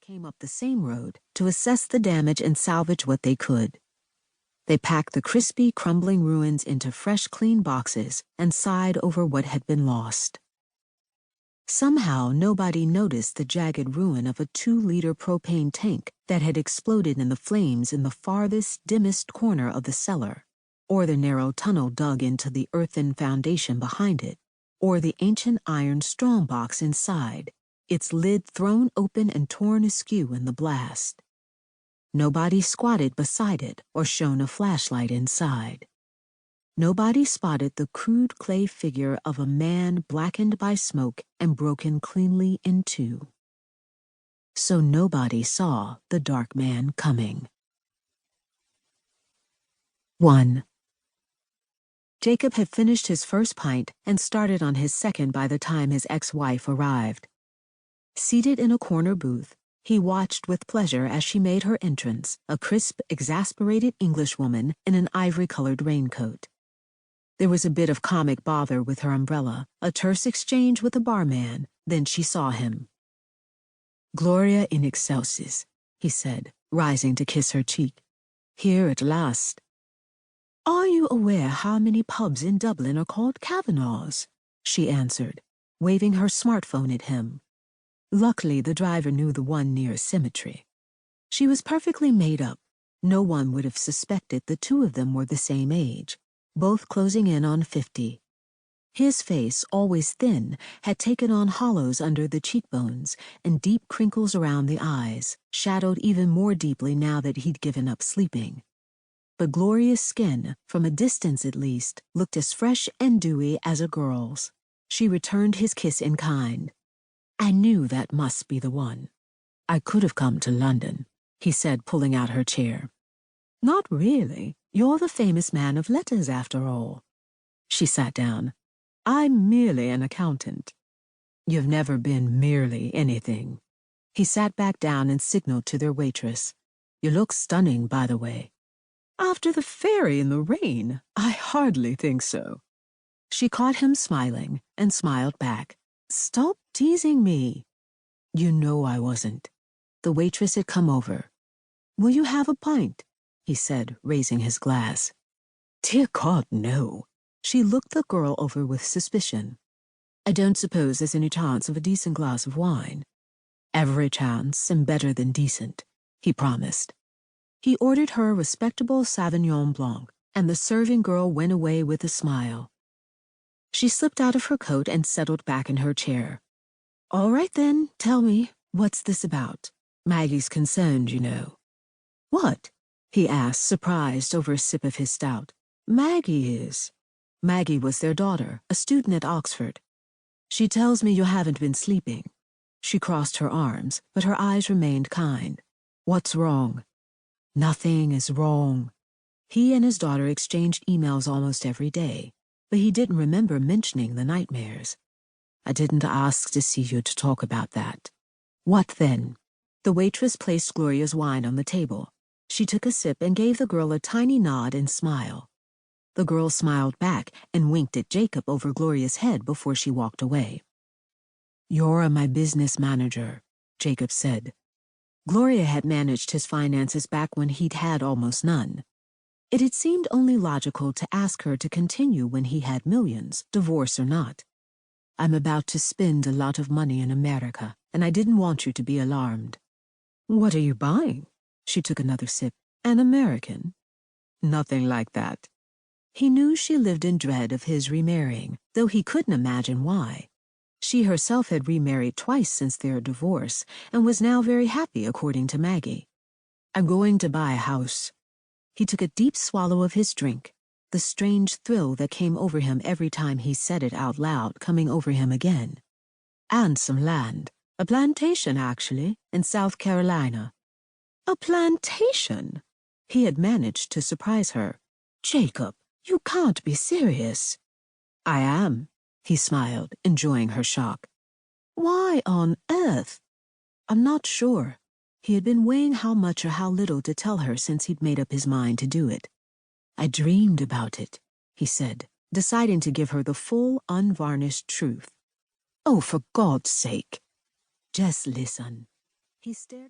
came up the same road to assess the damage and salvage what they could. They packed the crispy, crumbling ruins into fresh, clean boxes and sighed over what had been lost. Somehow, nobody noticed the jagged ruin of a 2-liter propane tank that had exploded in the flames in the farthest, dimmest corner of the cellar, or the narrow tunnel dug into the earthen foundation behind it, or the ancient iron strongbox inside, its lid thrown open and torn askew in the blast. Nobody squatted beside it or shone a flashlight inside. Nobody spotted the crude clay figure of a man blackened by smoke and broken cleanly in two. So nobody saw the dark man coming. 1. Jacob had finished his first pint and started on his second by the time his ex-wife arrived. Seated in a corner booth, he watched with pleasure as she made her entrance, a crisp, exasperated Englishwoman in an ivory-colored raincoat. There was a bit of comic bother with her umbrella, a terse exchange with the barman, then she saw him. "Gloria in excelsis," he said, rising to kiss her cheek. "Here at last." "Are you aware how many pubs in Dublin are called Kavanagh's?" she answered, waving her smartphone at him. Luckily, the driver knew the one near Cemetery. She was perfectly made up. No one would have suspected the two of them were the same age, both closing in on 50. His face, always thin, had taken on hollows under the cheekbones and deep crinkles around the eyes, shadowed even more deeply now that he'd given up sleeping. But Gloria's skin, from a distance at least, looked as fresh and dewy as a girl's. She returned his kiss in kind. "I knew that must be the one. I could have come to London," he said, pulling out her chair. "Not really. You're the famous man of letters, after all." She sat down. "I'm merely an accountant." "You've never been merely anything." He sat back down and signaled to their waitress. "You look stunning, by the way." "After the ferry in the rain, I hardly think so." She caught him smiling and smiled back. "Stop teasing me." "You know I wasn't." The waitress had come over. "Will you have a pint?" he said, raising his glass. "Dear God, no." She looked the girl over with suspicion. "I don't suppose there's any chance of a decent glass of wine." "Every chance, and better than decent," he promised. He ordered her a respectable Sauvignon Blanc, and the serving girl went away with a smile. She slipped out of her coat and settled back in her chair. "All right then, tell me, what's this about? Maggie's concerned, you know." "What?" he asked, surprised over a sip of his stout. "Maggie is." Maggie was their daughter, a student at Oxford. "She tells me you haven't been sleeping." She crossed her arms, but her eyes remained kind. "What's wrong?" "Nothing is wrong." He and his daughter exchanged emails almost every day, but he didn't remember mentioning the nightmares. "I didn't ask to see you to talk about that." "What then?" The waitress placed Gloria's wine on the table. She took a sip and gave the girl a tiny nod and smile. The girl smiled back and winked at Jacob over Gloria's head before she walked away. "You're my business manager," Jacob said. Gloria had managed his finances back when he'd had almost none. It had seemed only logical to ask her to continue when he had millions, divorce or not. "I'm about to spend a lot of money in America, and I didn't want you to be alarmed." "What are you buying?" She took another sip. "An American?" "Nothing like that." He knew she lived in dread of his remarrying, though he couldn't imagine why. She herself had remarried twice since their divorce, and was now very happy, according to Maggie. "I'm going to buy a house." He took a deep swallow of his drink, the strange thrill that came over him every time he said it out loud coming over him again. "And some land. A plantation, actually, in South Carolina." "A plantation?" He had managed to surprise her. "Jacob, you can't be serious." "I am," he smiled, enjoying her shock. "Why on earth?" "I'm not sure." He had been weighing how much or how little to tell her since he'd made up his mind to do it. "I dreamed about it," he said, deciding to give her the full, unvarnished truth. "Oh, for God's sake." "Just listen." He stared.